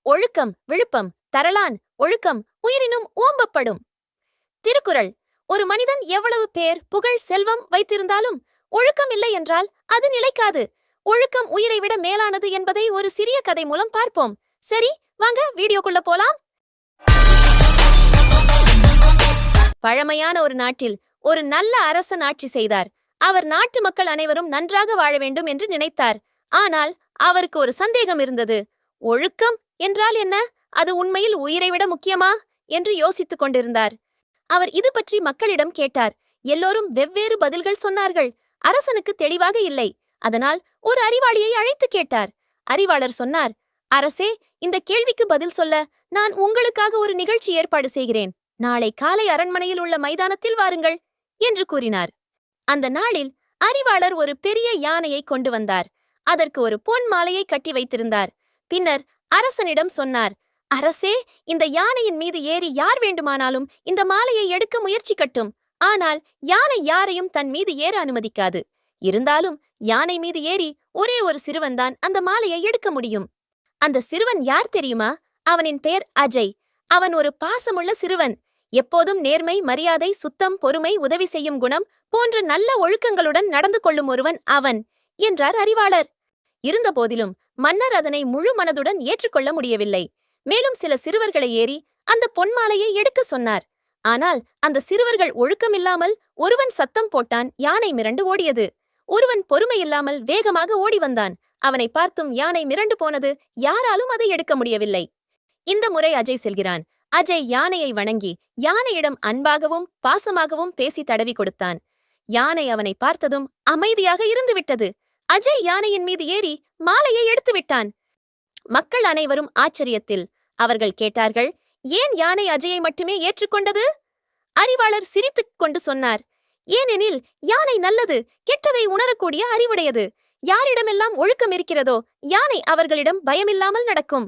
ஒழுக்கம் விழுப்பம் தரலான் ஒழுக்கம் உயிரினும் ஓம்பப்படும். திருக்குறள். ஒரு மனிதன் எவ்வளவு பேர் புகழ் செல்வம் வைத்திருந்தாலும் ஒழுக்கம் இல்லை என்றால் அது நிலைக்காது. ஒழுக்கம் உயிரை விட மேலானது என்பதை ஒரு சிறிய கதை மூலம் பார்ப்போம். சரி, வாங்க வீடியோக்குள்ள போலாம். பழமையான ஒரு நாட்டில் ஒரு நல்ல அரசன் ஆட்சி செய்தார். அவர் நாட்டு மக்கள் அனைவரும் நன்றாக வாழ வேண்டும் என்று நினைத்தார். ஆனால் அவருக்கு ஒரு சந்தேகம் இருந்தது. ஒழுக்கம் என்றால் என்ன? அது உண்மையில் உயிரை விட முக்கியமா என்று யோசித்துக் கொண்டிருந்தார். அவர் இது பற்றி மக்களிடம் கேட்டார். எல்லோரும் வெவ்வேறு பதில்கள் சொன்னார்கள். அரசனுக்கு தெளிவாக இல்லை. அதனால் ஒரு அறிவாளியை அழைத்து கேட்டார். அறிவாளர் சொன்னார், அரசே, இந்த கேள்விக்கு பதில் சொல்ல நான் உங்களுக்காக ஒரு நிகழ்ச்சி ஏற்பாடு செய்கிறேன். நாளை காலை அரண்மனையில் உள்ள மைதானத்தில் வாருங்கள் என்று கூறினார். அந்த நாளில் அறிவாளர் ஒரு பெரிய யானையை கொண்டு வந்தார். அதற்கு ஒரு பொன் மாலையை கட்டி வைத்திருந்தார். பின்னர் அரசனிடம் சொன்னார், அரசே, இந்த யானையின் மீது ஏறி யார் வேண்டுமானாலும் இந்த மாலையை எடுக்க முயற்சிக்கட்டும். ஆனால் யானை யாரையும் தன் மீது ஏற அனுமதிக்காது. இருந்தாலும் யானை மீது ஏறி ஒரே ஒரு சிறுவன்தான் அந்த மாலையை எடுக்க முடியும். அந்த சிறுவன் யார் தெரியுமா? அவனின் பெயர் அஜய். அவன் ஒரு பாசமுள்ள சிறுவன். எப்போதும் நேர்மை, மரியாதை, சுத்தம், பொறுமை, உதவி செய்யும் குணம் போன்ற நல்ல ஒழுக்கங்களுடன் நடந்து கொள்ளும் ஒருவன் அவன் என்றார் அறிவாளர். இருந்தபோதிலும் மன்னர் அதனை முழு மனதுடன் ஏற்றுக்கொள்ள முடியவில்லை. மேலும் சில சிறுவர்களை ஏறி அந்த பொன்மாலையை எடுக்க சொன்னார். ஆனால் அந்த சிறுவர்கள் ஒழுக்கமில்லாமல் ஒருவன் சத்தம் போட்டான். யானை மிரண்டு ஓடியது. ஒருவன் பொறுமையில்லாமல் வேகமாக ஓடி வந்தான். அவனை பார்த்தும் யானை மிரண்டு போனது. யாராலும் அதை எடுக்க முடியவில்லை. இந்த முறை அஜய் செல்கிறான். அஜய் யானையை வணங்கி யானையிடம் அன்பாகவும் பாசமாகவும் பேசி தடவி கொடுத்தான். யானை அவனை பார்த்ததும் அமைதியாக இருந்துவிட்டது. அஜய் யானையின் மீது ஏறி மாலையை எடுத்து விட்டான். மக்கள் அனைவரும் ஆச்சரியத்தில். அவர்கள் கேட்டார்கள், ஏன் யானை அஜயை மட்டுமே ஏற்றுக்கொண்டது? அறிவாளர் சிரித்துக் கொண்டு சொன்னார், ஏனெனில் யானை நல்லது கெட்டதை உணரக்கூடிய அறிவுடையது. யாரிடமெல்லாம் ஒழுக்கம் இருக்கிறதோ யானை அவர்களிடம் பயமில்லாமல் நடக்கும்.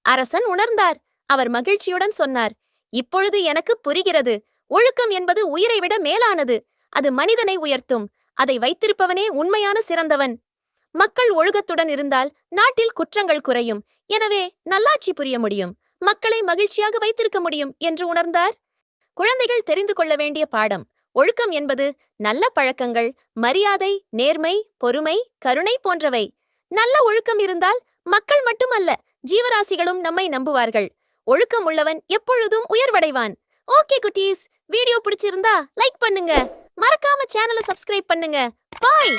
அரசன் உணர்ந்தார். அவர் மகிழ்ச்சியுடன் சொன்னார், இப்பொழுது எனக்கு புரிகிறது. ஒழுக்கம் என்பது உயிரை விட மேலானது. அது மனிதனை உயர்த்தும். அதை வைத்திருப்பவனே உண்மையான சிறந்தவன். மக்கள் ஒழுக்கத்துடன் இருந்தால் நாட்டில் குற்றங்கள் குறையும். எனவே நல்லாட்சி புரிய முடியும். மக்களை மகிழ்ச்சியாக வைத்திருக்க முடியும் என்று உணர்ந்தார். குழந்தைகள் தெரிந்து கொள்ள வேண்டிய பாடம். ஒழுக்கம் என்பது நல்ல பழக்கங்கள், மரியாதை, நேர்மை, பொறுமை, கருணை போன்றவை. நல்ல ஒழுக்கம் இருந்தால் மக்கள் மட்டுமல்ல, ஜீவராசிகளும் நம்மை நம்புவார்கள். ஒழுக்கம் உள்ளவன் எப்பொழுதும் உயர்வடைவான். ஓகே குட்டீஸ், வீடியோ பிடிச்சிருந்தா லைக் பண்ணுங்க. மறக்காம சேனலை சப்ஸ்கிரைப் பண்ணுங்க. பாய்.